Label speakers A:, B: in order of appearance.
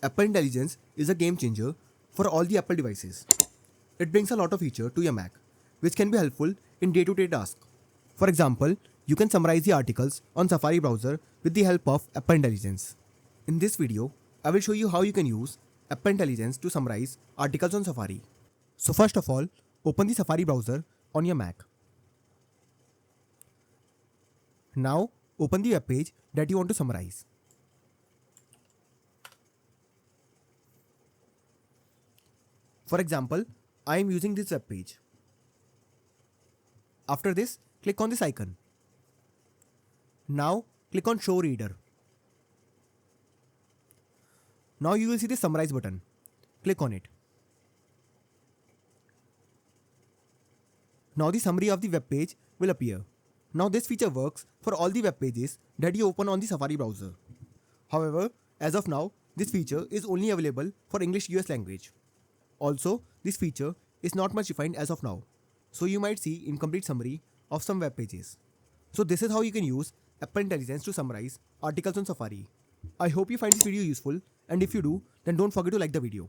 A: Apple Intelligence is a game changer for all the Apple devices. It brings a lot of feature to your Mac, which can be helpful in day-to-day tasks. For example, you can summarize the articles on Safari browser with the help of Apple Intelligence. In this video, I will show you how you can use Apple Intelligence to summarize articles on Safari. So first of all, open the Safari browser on your Mac. Now, open the web page that you want to summarize. For example, I am using this web page. After this, click on this icon. Now, click on Show Reader. Now you will see the Summarize button. Click on it. Now the summary of the web page will appear. Now this feature works for all the web pages that you open on the Safari browser. However, as of now, this feature is only available for English US language. Also, this feature is not much defined as of now, so you might see incomplete summary of some web pages. So this is how you can use Apple Intelligence to summarize articles on Safari. I hope you find this video useful, and if you do, then don't forget to like the video.